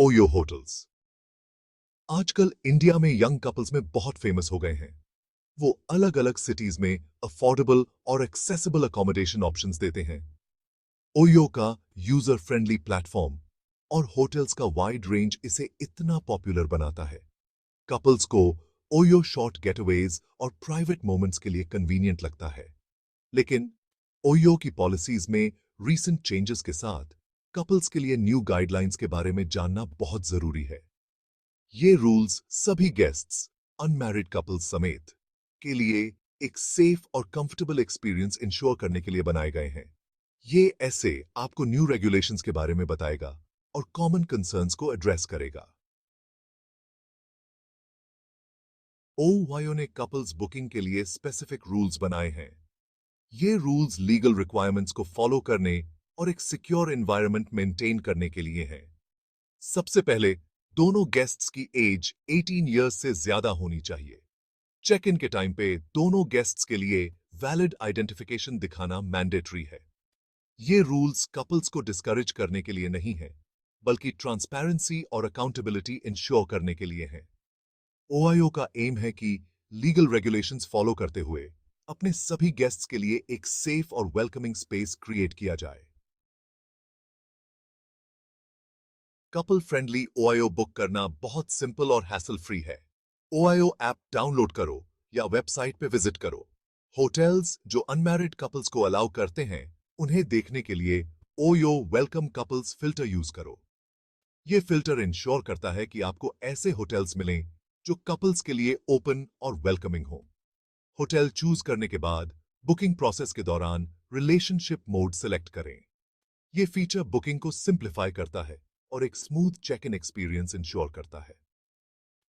OYO hotels आजकल India में young couples में बहुत फेमस हो गए हैं। वो अलग अलग सिटीज में अफोर्डेबल और एक्सेसिबल अकोमोडेशन ऑप्शंस देते हैं। ओयो का यूजर फ्रेंडली प्लेटफॉर्म और होटल्स का वाइड रेंज इसे इतना पॉपुलर बनाता है। कपल्स को ओयो शॉर्ट गेटअवेज और प्राइवेट मोमेंट्स के लिए कन्वीनियंट लगता है। लेकिन ओयो की पॉलिसीज में रीसेंट चेंजेस के साथ कपल्स के लिए न्यू गाइडलाइंस के बारे में जानना बहुत जरूरी है। ये रूल्स सभी गेस्ट्स, अनमैरिड कपल्स समेत के लिए एक सेफ और कंफर्टेबल एक्सपीरियंस इंश्योर करने के लिए बनाए गए हैं। ये ऐसे आपको न्यू रेगुलेशंस के बारे में बताएगा और कॉमन कंसर्न्स को एड्रेस करेगा। ओवायो ने कपल्स बुकिंग के लिए स्पेसिफिक रूल्स बनाए हैं। ये रूल्स लीगल रिक्वायरमेंट्स को फॉलो करने और एक सिक्योर एनवायरनमेंट मेंटेन करने के लिए हैं। सबसे पहले, दोनों गेस्ट्स की एज 18 इयर्स से ज्यादा होनी चाहिए। चेक इन के टाइम पे दोनों गेस्ट्स के लिए वैलिड आइडेंटिफिकेशन दिखाना मैंडेटरी है। ये रूल्स कपल्स को डिस्करेज करने के लिए नहीं है, बल्कि ट्रांसपेरेंसी और अकाउंटेबिलिटी इंश्योर करने के लिए है। ओआईओ का एम है कि लीगल रेगुलेशंस फॉलो करते हुए अपने सभी गेस्ट्स के लिए एक सेफ और वेलकमिंग स्पेस क्रिएट किया जाए। कपल फ्रेंडली ओआईओ बुक करना बहुत सिंपल और हैसल फ्री है। ओआईओ ऐप डाउनलोड करो या वेबसाइट पे विजिट करो। होटल्स जो अनमैरिड कपल्स को अलाउ करते हैं, उन्हें देखने के लिए OYO welcome couples filter use करो। ये फिल्टर इंश्योर करता है कि आपको ऐसे होटल्स मिलें जो कपल्स के लिए ओपन और वेलकमिंग हो। होटल चूज करने के बाद बुकिंग प्रोसेस के दौरान रिलेशनशिप मोड सेलेक्ट करें। ये फीचर बुकिंग को सिंप्लीफाई करता है और एक smooth check in experience ensure करता है।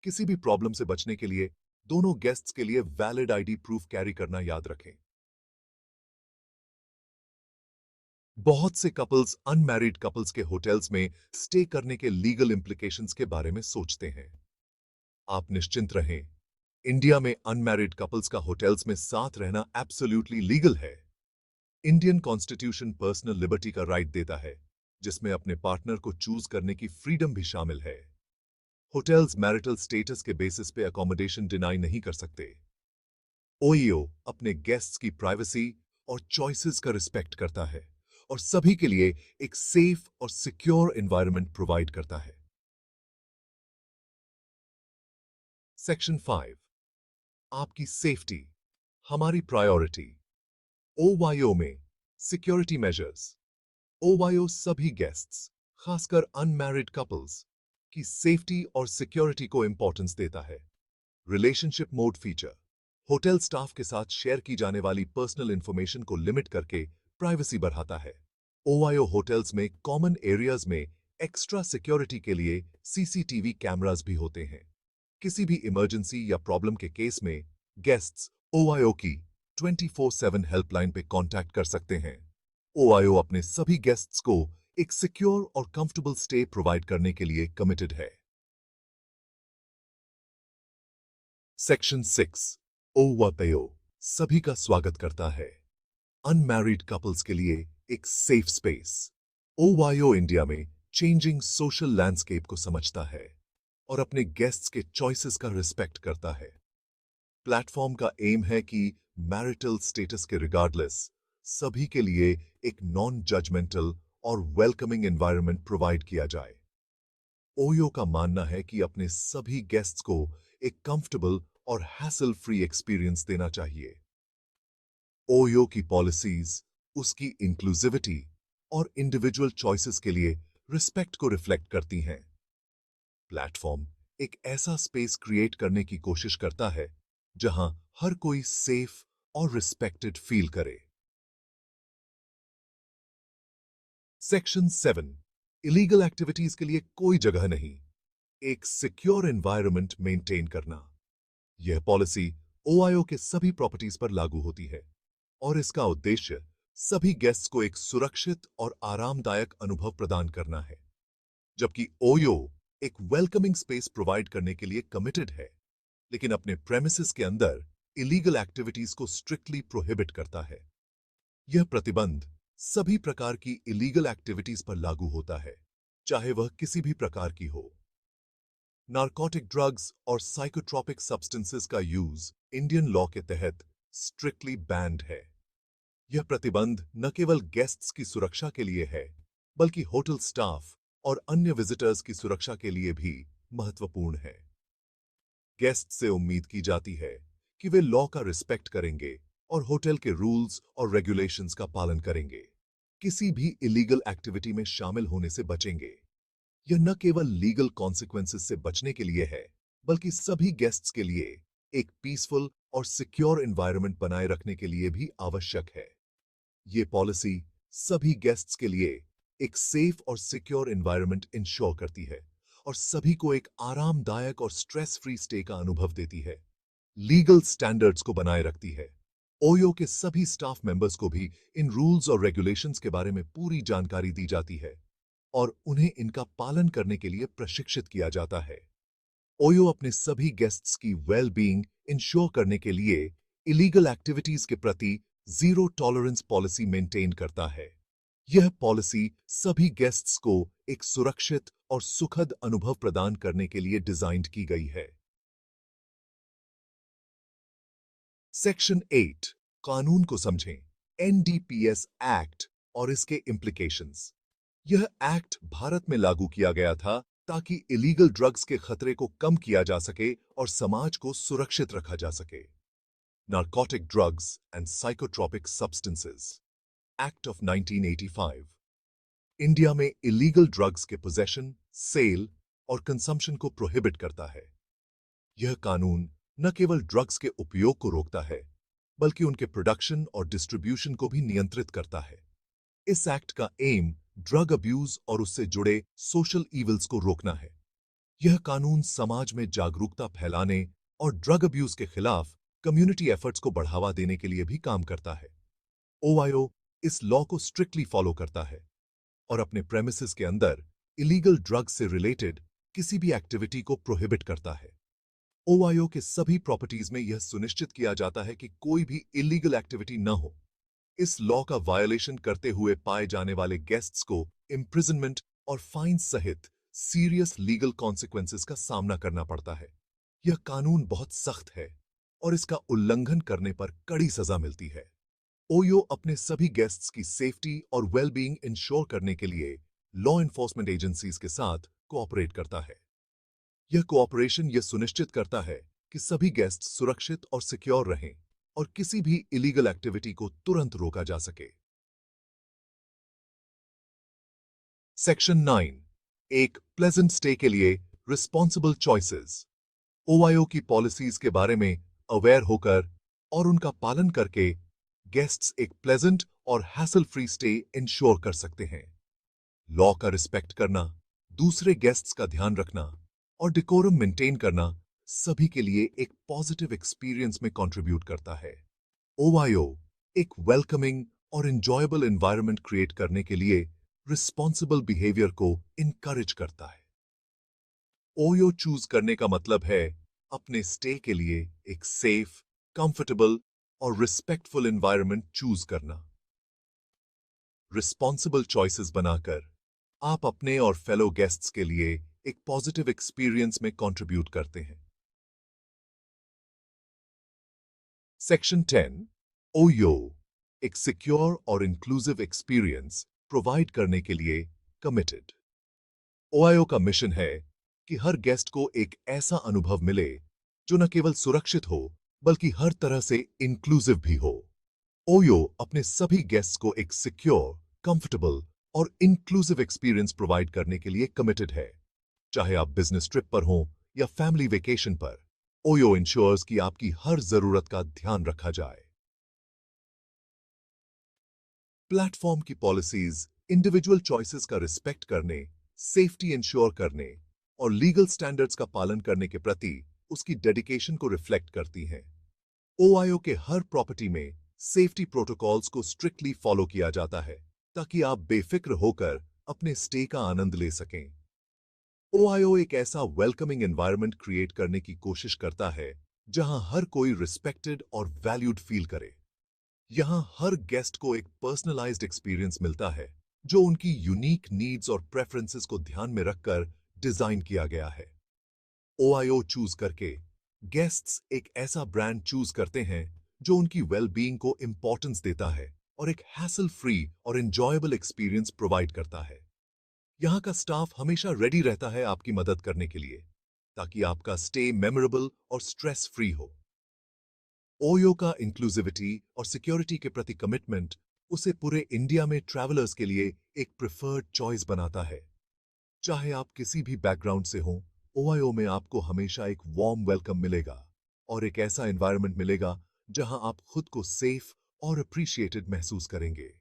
किसी भी प्रॉब्लम से बचने के लिए दोनों गेस्ट्स के लिए वैलिड आईडी प्रूफ कैरी करना याद रखें। बहुत से कपल्स अनमैरिड कपल्स के होटल्स में स्टे करने के लीगल इंप्लीकेशंस के बारे में सोचते हैं। आप निश्चिंत रहें, इंडिया में अनमैरिड कपल्स का होटल्स में साथ रहना एब्सोल्युटली लीगल है। इंडियन कॉन्स्टिट्यूशन पर्सनल लिबर्टी का राइट देता है, जिसमें अपने पार्टनर को चूज करने की फ्रीडम भी शामिल है। होटल्स मैरिटल स्टेटस के बेसिस पे अकोमोडेशन डिनाई नहीं कर सकते। ओईओ अपने गेस्ट्स की प्राइवेसी और चॉइसेस का रिस्पेक्ट करता है और सभी के लिए एक सेफ और सिक्योर एनवायरनमेंट प्रोवाइड करता है। सेक्शन 5, आपकी सेफ्टी हमारी प्रायोरिटी। ओवायो में सिक्योरिटी मेजर्स। ओवायो सभी गेस्ट्स, खासकर अनमैरिड कपल्स की सेफ्टी और सिक्योरिटी को इंपॉर्टेंस देता है। Relationship mode feature hotel staff के साथ शेयर की जाने वाली पर्सनल इंफॉर्मेशन को लिमिट करके प्राइवेसी बढ़ाता है। ओवायो होटल्स में कॉमन एरियाज में एक्स्ट्रा सिक्योरिटी के लिए सीसीटीवी कैमरास भी होते हैं। किसी भी इमरजेंसी या प्रॉब्लम के केस में गेस्ट्स ओवायो की 24/7 हेल्पलाइन पे कांटेक्ट कर सकते हैं। ओवायो अपने सभी गेस्ट्स को एक सिक्योर और कंफर्टेबल स्टे प्रोवाइड करने के लिए कमिटेड है। सेक्शन 6, ओवायो सभी का स्वागत करता है। अनमैरिड कपल्स के लिए एक सेफ स्पेस। ओवायो इंडिया में चेंजिंग सोशल लैंडस्केप को समझता है और अपने गेस्ट्स के चॉइसेस का रिस्पेक्ट करता है। प्लेटफॉर्म का एम है कि मैरिटल स्टेटस के रिगार्डलेस सभी के लिए एक नॉन जजमेंटल और वेलकमिंग एनवायरनमेंट प्रोवाइड किया जाए। ओयो का मानना है कि अपने सभी गेस्ट्स को एक कंफर्टेबल और हैसल फ्री एक्सपीरियंस देना चाहिए। ओयो की पॉलिसीज उसकी इंक्लूसिविटी और इंडिविजुअल चॉइसेस के लिए रिस्पेक्ट को रिफ्लेक्ट करती हैं। प्लेटफॉर्म एक ऐसा स्पेस क्रिएट करने की कोशिश करता है जहां हर कोई सेफ और रिस्पेक्टेड फील करे। सेक्शन 7, इलीगल एक्टिविटीज के लिए कोई जगह नहीं, एक सिक्योर एनवायरनमेंट मेंटेन करना। यह पॉलिसी ओआईओ के सभी प्रॉपर्टीज पर लागू होती है और इसका उद्देश्य सभी गेस्ट्स को एक सुरक्षित और आरामदायक अनुभव प्रदान करना है। जबकि ओयो एक वेलकमिंग स्पेस प्रोवाइड करने के लिए कमिटेड है, लेकिन अपने प्रेमिसेस के अंदर इलीगल एक्टिविटीज को स्ट्रिक्टली प्रोहिबिट करता है। यह प्रतिबंध सभी प्रकार की इलीगल एक्टिविटीज पर लागू होता है, चाहे वह किसी भी प्रकार की हो। नारकोटिक ड्रग्स और साइकोट्रॉपिक सब्सटेंसेस का यूज इंडियन लॉ के तहत स्ट्रिक्टली बैंड है। यह प्रतिबंध न केवल गेस्ट्स की सुरक्षा के लिए है, बल्कि होटल स्टाफ और अन्य विजिटर्स की सुरक्षा के लिए भी महत्वपूर्ण है। गेस्ट से उम्मीद की जाती है कि वे लॉ का रिस्पेक्ट करेंगे और होटल के रूल्स और रेगुलेशंस का पालन करेंगे। किसी भी इलीगल एक्टिविटी में शामिल होने से बचेंगे। यह न केवल लीगल कॉन्सिक्वेंसेस से बचने के लिए है, बल्कि सभी गेस्ट्स के लिए एक पीसफुल और सिक्योर एनवायरनमेंट बनाए रखने के लिए भी आवश्यक है। ये पॉलिसी सभी गेस्ट्स के लिए एक सेफ और सिक्योर एनवायरनमेंट इंश्योर करती है और सभी को एक आरामदायक और स्ट्रेस फ्री स्टे का अनुभव देती है। लीगल स्टैंडर्ड्स को बनाए रखती है। ओयो के सभी स्टाफ मेंबर्स को भी इन रूल्स और रेगुलेशंस के बारे में पूरी जानकारी दी जाती है और उन्हें इनका पालन करने के लिए प्रशिक्षित किया जाता है। ओयो अपने सभी गेस्ट्स की वेल बीइंग इंश्योर करने के लिए इलीगल एक्टिविटीज के प्रति जीरो टॉलरेंस पॉलिसी मेंटेन करता है। यह पॉलिसी सभी गेस्ट्स को एक सुरक्षित और सुखद अनुभव प्रदान करने के लिए डिजाइन की गई है। सेक्शन 8 कानून को समझें। एनडीपीएस एक्ट और इसके इम्प्लीकेशंस। यह एक्ट भारत में लागू किया गया था ताकि इलीगल ड्रग्स के खतरे को कम किया जा सके और समाज को सुरक्षित रखा जा सके। Narcotic drugs and psychotropic substances act of 1985 India में इलीगल ड्रग्स के पोजेशन, सेल और कंजम्पशन को प्रोहिबिट करता है। यह कानून न केवल ड्रग्स के उपयोग को रोकता है, बल्कि उनके प्रोडक्शन और डिस्ट्रीब्यूशन को भी नियंत्रित करता है। इस एक्ट का एम ड्रग अब्यूज और उससे जुड़े सोशल इविल्स को रोकना है। यह कानून समाज में जागरूकता फैलाने और ड्रग अब्यूज के खिलाफ कम्युनिटी एफर्ट्स को बढ़ावा देने के लिए भी काम करता है। ओआईओ इस लॉ को स्ट्रिक्टली फॉलो करता है और अपने प्रेमिसेस के अंदर इलीगल ड्रग्स से रिलेटेड किसी भी एक्टिविटी को प्रोहिबिट करता है। ओआईओ के सभी प्रॉपर्टीज में यह सुनिश्चित किया जाता है कि कोई भी इलीगल एक्टिविटी न हो। इस लॉ का वायोलेशन करते हुए पाए जाने वाले गेस्ट्स को इम्प्रिजनमेंट और फाइन सहित सीरियस लीगल कॉन्सिक्वेंसेस का सामना करना पड़ता है। यह कानून बहुत सख्त है और इसका उल्लंघन करने पर कड़ी सजा मिलती है। ओयो अपने सभी गेस्ट्स की सेफ्टी और वेलबीइंग इंश्योर करने के लिए लॉ एनफोर्समेंट एजेंसीज के साथ कोऑपरेट करता है। यह कोऑपरेशन यह सुनिश्चित करता है कि सभी गेस्ट सुरक्षित और सिक्योर रहें और किसी भी इलीगल एक्टिविटी को तुरंत रोका जा सके। सेक्शन 9 एक प्लेजेंट स्टे के लिए रिस्पॉन्सिबल चॉइसेस। ओआईओ की पॉलिसीज के बारे में अवेयर होकर और उनका पालन करके गेस्ट्स एक प्लेजेंट और हैसल फ्री स्टे इंश्योर कर सकते हैं। लॉ का रिस्पेक्ट करना, दूसरे गेस्ट्स का ध्यान रखना और डिकोरम मेंटेन करना सभी के लिए एक पॉजिटिव एक्सपीरियंस में कंट्रीब्यूट करता है। ओआईओ एक वेलकमिंग और एंजॉयबल एनवायरनमेंट क्रिएट करने के लिए रिस्पॉन्सिबल बिहेवियर को इनकरेज करता है। ओयो चूज करने का मतलब है अपने स्टे के लिए एक सेफ, कंफर्टेबल और रिस्पेक्टफुल एनवायरनमेंट चूज करना। रिस्पॉन्सिबल चॉइसेस बनाकर आप अपने और फेलो गेस्ट्स के लिए एक पॉजिटिव एक्सपीरियंस में कंट्रीब्यूट करते हैं। सेक्शन 10 ओयो एक सिक्योर और इंक्लूसिव एक्सपीरियंस प्रोवाइड करने के लिए कमिटेड। ओआईओ का मिशन है कि हर गेस्ट को एक ऐसा अनुभव मिले जो न केवल सुरक्षित हो, बल्कि हर तरह से इंक्लूसिव भी हो। ओयो अपने सभी गेस्ट्स को एक सिक्योर, कंफर्टेबल और इंक्लूसिव एक्सपीरियंस प्रोवाइड करने के लिए कमिटेड है। चाहे आप बिजनेस ट्रिप पर हों या फैमिली वेकेशन पर, ओयो इंश्योर्स कि आपकी हर जरूरत का ध्यान रखा जाए। प्लेटफॉर्म की पॉलिसीज इंडिविजुअल चॉइसेस का रिस्पेक्ट करने, सेफ्टी इंश्योर करने और लीगल स्टैंडर्ड्स का पालन करने के प्रति उसकी डेडिकेशन को रिफ्लेक्ट करती हैं। ओआईओ के हर प्रॉपर्टी में सेफ्टी प्रोटोकॉल्स को स्ट्रिक्टली फॉलो किया जाता है ताकि आप बेफिक्र होकर अपने स्टे का आनंद ले सकें। ओआईओ एक ऐसा वेलकमिंग एनवायरनमेंट क्रिएट करने की कोशिश करता है जहां हर कोई रिस्पेक्टेड और वैल्यूड फील करे। यहां हर गेस्ट को एक पर्सनलाइज्ड एक्सपीरियंस मिलता है जो उनकी यूनिक नीड्स और प्रेफरेंसेस को ध्यान में रखकर डिजाइन किया गया है। ओआईओ चूज करके गेस्ट्स एक ऐसा ब्रांड चूज करते हैं जो उनकी वेलबींग को इंपॉर्टेंस देता है और एक हैसल फ्री और एंजॉयबल एक्सपीरियंस प्रोवाइड करता है। यहाँ का स्टाफ हमेशा रेडी रहता है आपकी मदद करने के लिए, ताकि आपका स्टे मेमोरेबल और स्ट्रेस फ्री हो। ओयो का इंक्लूसिविटी और सिक्योरिटी के प्रति कमिटमेंट उसे पूरे इंडिया में ट्रैवलर्स के लिए एक प्रेफर्ड चॉइस बनाता है। चाहे आप किसी भी बैकग्राउंड से हों, ओआईओ में आपको हमेशा एक वार्म वेलकम मिलेगा और एक ऐसा एनवायरनमेंट मिलेगा जहां आप खुद को सेफ और अप्रिशिएटेड महसूस करेंगे।